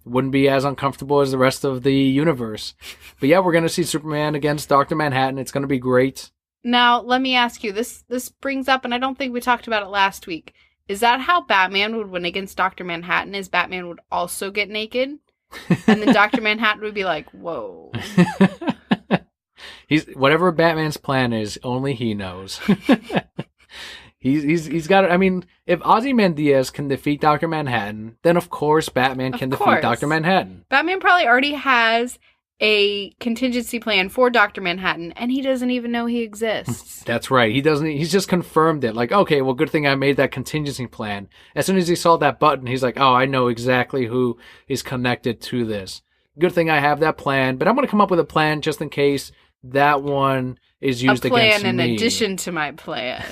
Wouldn't be as uncomfortable as the rest of the universe. But yeah, we're going to see Superman against Dr. Manhattan. It's going to be great. Now, let me ask you, this brings up, and I don't think we talked about it last week. Is that how Batman would win against Dr. Manhattan? Is Batman would also get naked? And then Dr. Manhattan would be like, whoa. Whatever Batman's plan is, only he knows. He's got it. I mean, if Ozymandias can defeat Dr. Manhattan, then of course Batman can defeat Dr. Manhattan. Batman probably already has a contingency plan for Dr. Manhattan, and he doesn't even know he exists. That's right. He doesn't. He's just confirmed it. Like, okay, well, good thing I made that contingency plan. As soon as he saw that button, he's like, oh, I know exactly who is connected to this. Good thing I have that plan, but I'm going to come up with a plan just in case that one is used against me. A plan in addition to my plan.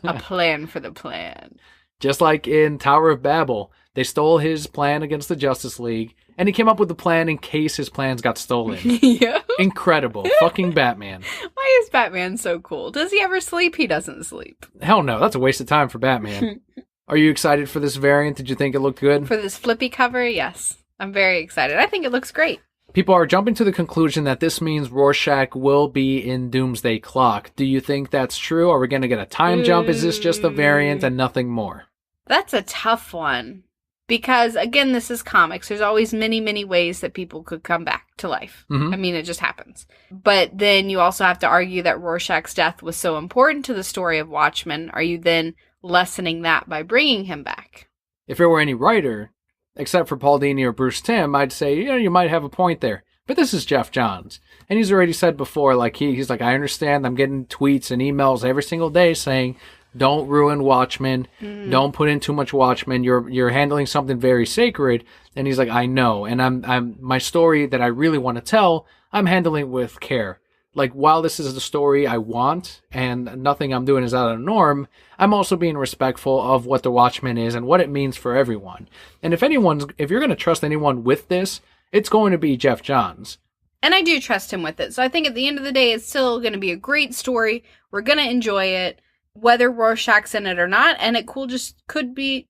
A plan for the plan. Just like in Tower of Babel, they stole his plan against the Justice League, and he came up with the plan in case his plans got stolen. Yeah. Incredible. Fucking Batman. Why is Batman so cool? Does he ever sleep? He doesn't sleep. Hell no. That's a waste of time for Batman. Are you excited for this variant? Did you think it looked good? For this flippy cover? Yes. I'm very excited. I think it looks great. People are jumping to the conclusion that this means Rorschach will be in Doomsday Clock. Do you think that's true? Are we going to get a time jump? Is this just a variant and nothing more? That's a tough one. Because, again, this is comics. There's always many, many ways that people could come back to life. I mean, it just happens. But then you also have to argue that Rorschach's death was so important to the story of Watchmen. Are you then lessening that by bringing him back? If it were any writer, except for Paul Dini or Bruce Timm, I'd say, you might have a point there. But this is Jeff Johns. And he's already said before, like, he's like, I understand, I'm getting tweets and emails every single day saying, don't ruin Watchmen. Don't put in too much Watchmen. You're handling something very sacred. And he's like, I know. And I'm my story that I really want to tell, I'm handling with care. Like, while this is the story I want and nothing I'm doing is out of the norm, I'm also being respectful of what the Watchmen is and what it means for everyone. And if you're going to trust anyone with this, it's going to be Jeff Johns. And I do trust him with it. So I think at the end of the day, it's still going to be a great story. We're going to enjoy it, whether Rorschach's in it or not. And it could just be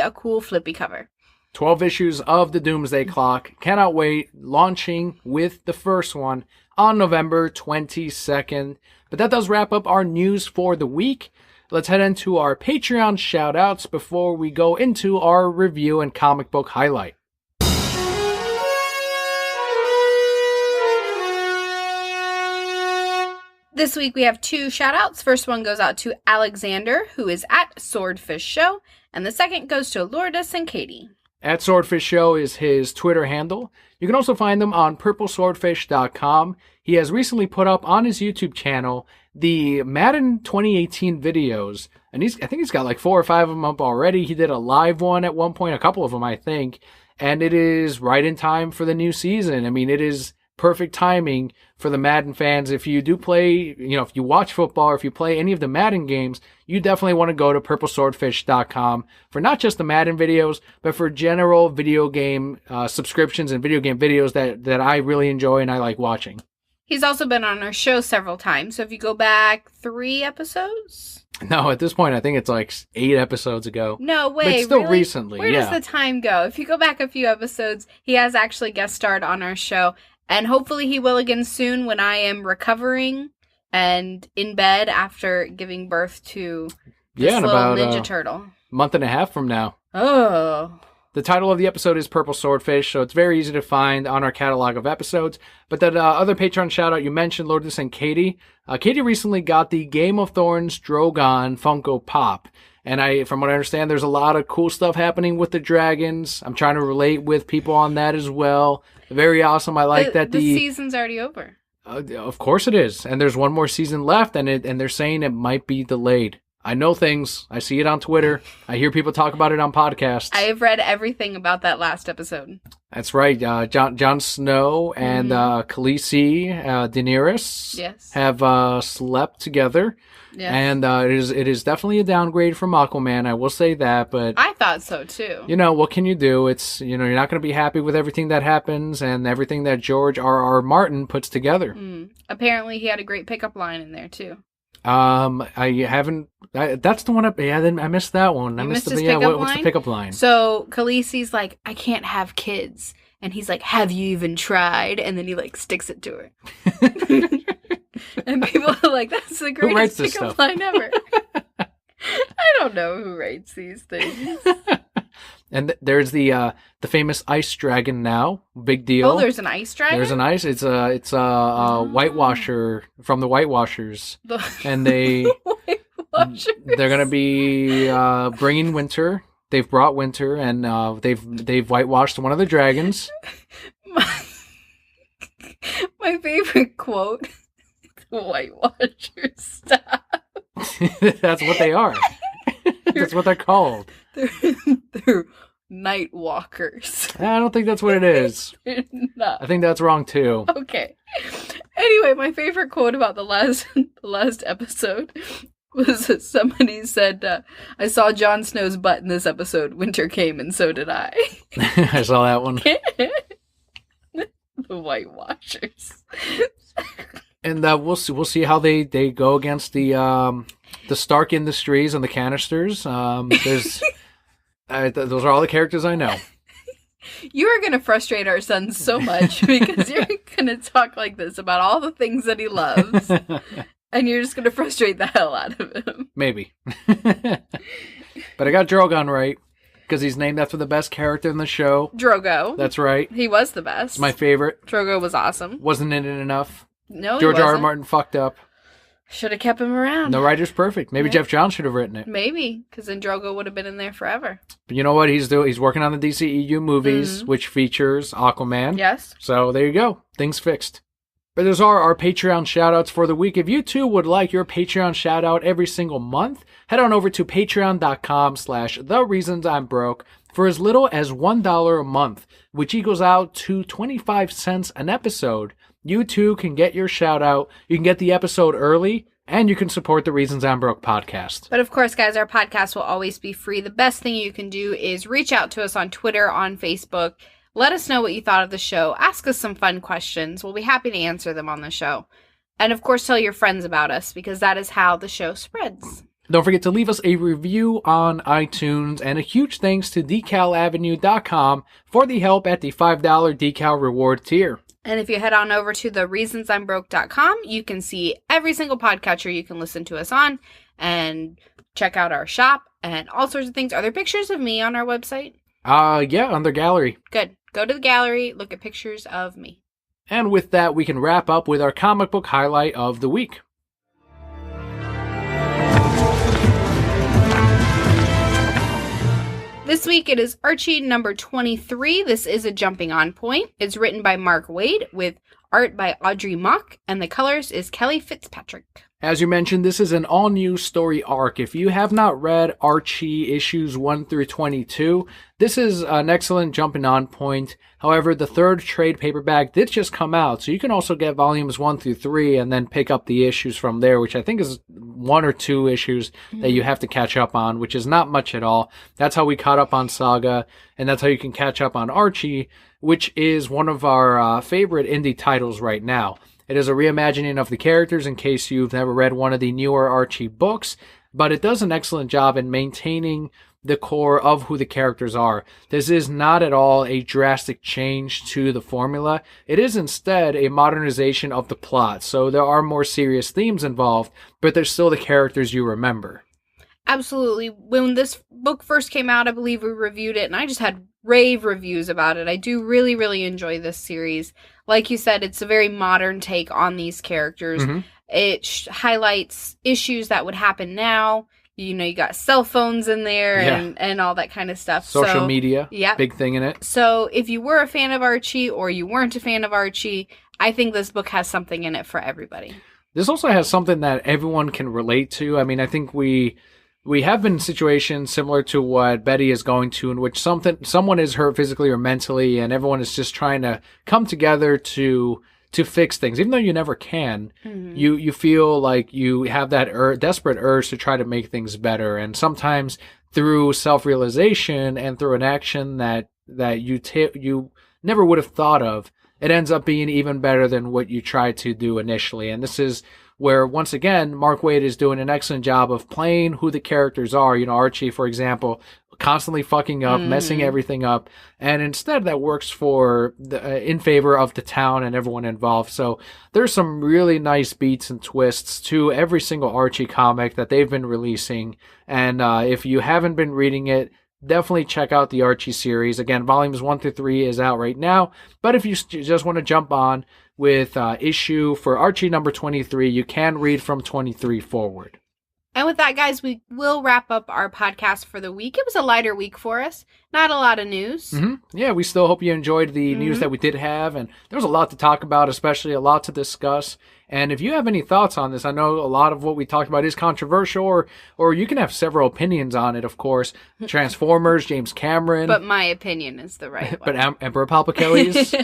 a cool flippy cover. 12 issues of the Doomsday Clock. Cannot wait. Launching with the first one on November 22nd. But that does wrap up our news for the week. Let's head into our Patreon shout-outs before we go into our review and comic book highlight. This week we have 2 shout-outs. First one goes out to Alexander, who is at Swordfish Show. And the second goes to Lourdes and Katie. At Swordfish Show is his Twitter handle. You can also find him on purpleswordfish.com. He has recently put up on his YouTube channel the Madden 2018 videos. And I think he's got like 4 or 5 of them up already. He did a live one at one point, a couple of them, I think. And it is right in time for the new season. I mean, it is perfect timing for the Madden fans. If you do play, if you watch football or if you play any of the Madden games, you definitely want to go to purpleswordfish.com for not just the Madden videos, but for general video game subscriptions and video game videos that I really enjoy and I like watching. He's also been on our show several times. So if you go back 3 episodes? No, at this point, I think it's like 8 episodes ago. No way. But still really? Recently. Where does the time go? If you go back a few episodes, he has actually guest starred on our show. And hopefully he will again soon when I am recovering and in bed after giving birth to this little about Ninja Turtle. Month and a half from now. Oh. The title of the episode is Purple Swordfish, so it's very easy to find on our catalog of episodes. But that other Patreon shout-out you mentioned, Lourdes and Katie. Katie recently got the Game of Thrones Drogon Funko Pop. And from what I understand, there's a lot of cool stuff happening with the dragons. I'm trying to relate with people on that as well. Very awesome. I like that the season's already over. Of course it is. And there's one more season left, and they're saying it might be delayed. I know things. I see it on Twitter. I hear people talk about it on podcasts. I have read everything about that last episode. That's right. Jon Snow and Khaleesi, Daenerys have slept together. Yes. And it is definitely a downgrade from Aquaman. I will say that, but I thought so too. What can you do? It's you're not going to be happy with everything that happens and everything that George R.R. Martin puts together. Apparently, he had a great pickup line in there too. I haven't. That's the one. I missed that one. What's the pickup line? So Khaleesi's like, I can't have kids, and he's like, have you even tried? And then he like sticks it to her. And people are like, that's the greatest pickup line ever. I don't know who writes these things. And there's the famous ice dragon now. Big deal. Oh, there's an ice dragon? There's an ice. It's a whitewasher from the Whitewashers. And they're going to be bringing winter. They've brought winter, and they've whitewashed one of the dragons. My favorite quote, the Whitewashers, stop. That's what they are. That's what they're called. They're night walkers. I don't think that's what it is. They're not. I think that's wrong too. Okay. Anyway, my favorite quote about the last episode was that somebody said, I saw Jon Snow's butt in this episode. Winter came and so did I. I saw that one. The Whitewashers. And we'll see how they go against the Stark Industries and the Cannisters. Those are all the characters I know. You are going to frustrate our son so much because you're going to talk like this about all the things that he loves. And you're just going to frustrate the hell out of him. Maybe. But I got Drogon right. Because he's named after the best character in the show. Drogo. That's right. He was the best. It's my favorite. Drogo was awesome. Wasn't in it enough. No, George he wasn't. R.R. Martin fucked up. Should have kept him around. No writer's perfect. Maybe Jeff Johns should have written it. Maybe, because then Drogo would have been in there forever. But you know what he's doing? He's working on the DCEU movies, which features Aquaman. Yes. So there you go. Things fixed. But those are our Patreon shoutouts for the week. If you too would like your Patreon shoutout every single month, head on over to patreon.com/thereasonsimBroke for as little as $1 a month, which equals out to 25 cents an episode. You too can get your shout out. You can get the episode early, and you can support the Reasons I'm Broke podcast. But of course, guys, our podcast will always be free. The best thing you can do is reach out to us on Twitter, on Facebook. Let us know what you thought of the show. Ask us some fun questions. We'll be happy to answer them on the show. And of course, tell your friends about us, because that is how the show spreads. Don't forget to leave us a review on iTunes, and a huge thanks to decalavenue.com for the help at the $5 decal reward tier. And if you head on over to thereasonsimbroke.com, you can see every single podcatcher you can listen to us on and check out our shop and all sorts of things. Are there pictures of me on our website? Yeah, on the gallery. Good. Go to the gallery, look at pictures of me. And with that, we can wrap up with our comic book highlight of the week. This week it is Archie number 23. This is a jumping on point. It's written by Mark Waid with art by Audrey Mock, and the colors is Kelli Fitzpatrick. As you mentioned, this is an all-new story arc. If you have not read Archie issues 1 through 22, this is an excellent jumping on point. However, the third trade paperback did just come out, so you can also get volumes 1 through 3 and then pick up the issues from there, which I think is 1 or 2 issues that you have to catch up on, which is not much at all. That's how we caught up on Saga, and that's how you can catch up on Archie, which is one of our favorite indie titles right now. It is a reimagining of the characters in case you've never read one of the newer Archie books, but it does an excellent job in maintaining the core of who the characters are. This is not at all a drastic change to the formula. It is instead a modernization of the plot, so there are more serious themes involved, but they're still the characters you remember. Absolutely. When this book first came out, I believe we reviewed it, and I just had rave reviews about it. I do really, really enjoy this series. Like you said, it's a very modern take on these characters. It highlights issues that would happen now. You know, you got cell phones in there and all that kind of stuff. Social media, yeah, big thing in it. So if you were a fan of Archie or you weren't a fan of Archie, I think this book has something in it for everybody. This also has something that everyone can relate to. I mean, I think we have been in situations similar to what Betty is going to, in which someone is hurt physically or mentally, and everyone is just trying to come together to fix things. Even though you never can, you feel like you have that desperate urge to try to make things better. And sometimes through self-realization and through an action that you never would have thought of, it ends up being even better than what you tried to do initially. And this is where, once again, Mark Waid is doing an excellent job of playing who the characters are. You know, Archie, for example, constantly fucking up, messing everything up, and instead that works in favor of the town and everyone involved. So there's some really nice beats and twists to every single Archie comic that they've been releasing, and if you haven't been reading it, definitely check out the Archie series. Again, volumes 1 through 3 is out right now, but if you just want to jump on with issue for Archie number 23, you can read from 23 forward. And with that, guys, we will wrap up our podcast for the week. It was a lighter week for us. Not a lot of news. Yeah, we still hope you enjoyed the news that we did have. And there was a lot to talk about, especially a lot to discuss. And if you have any thoughts on this, I know a lot of what we talked about is controversial, or you can have several opinions on it, of course. Transformers, James Cameron. But my opinion is the right one. But Emperor Palpatelli's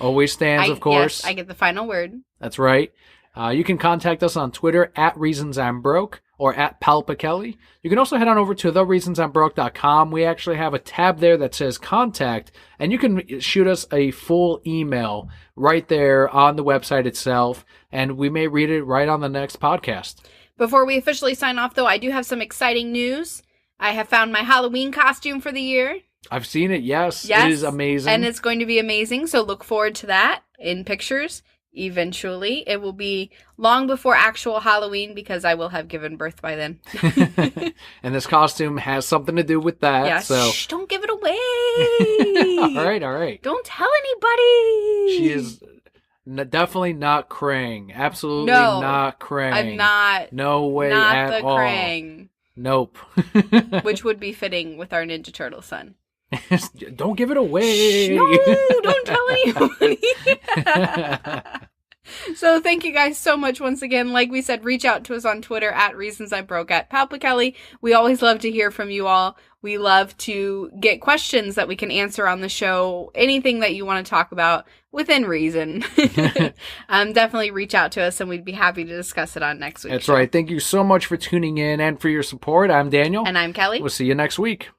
always stands, of course. Yes, I get the final word. That's right. You can contact us on Twitter at ReasonsI'mBroke or at Palpakelly. You can also head on over to thereasonsimbroke.com. We actually have a tab there that says contact, and you can shoot us a full email right there on the website itself, and we may read it right on the next podcast. Before we officially sign off, though, I do have some exciting news. I have found my Halloween costume for the year. I've seen it, yes. It is amazing. And it's going to be amazing, so look forward to that in pictures. Eventually. It will be long before actual Halloween because I will have given birth by then. And this costume has something to do with that. Yeah, so shh, don't give it away. all right. Don't tell anybody. She is Definitely not Krang. Absolutely No, not Krang. I'm not. No way not at the all. Krang. Nope. Which would be fitting with our Ninja Turtle son. Don't give it away. No, don't tell anyone. So thank you guys so much once again. Like we said, reach out to us on Twitter at Reasons I Broke at Kelli. We always love to hear from you all. We love to get questions that we can answer on the show. Anything that you want to talk about within reason. Definitely reach out to us and we'd be happy to discuss it on next week's That's show. right. Thank you so much for tuning in and for your support. I'm Daniel. And I'm Kelli. We'll see you next week.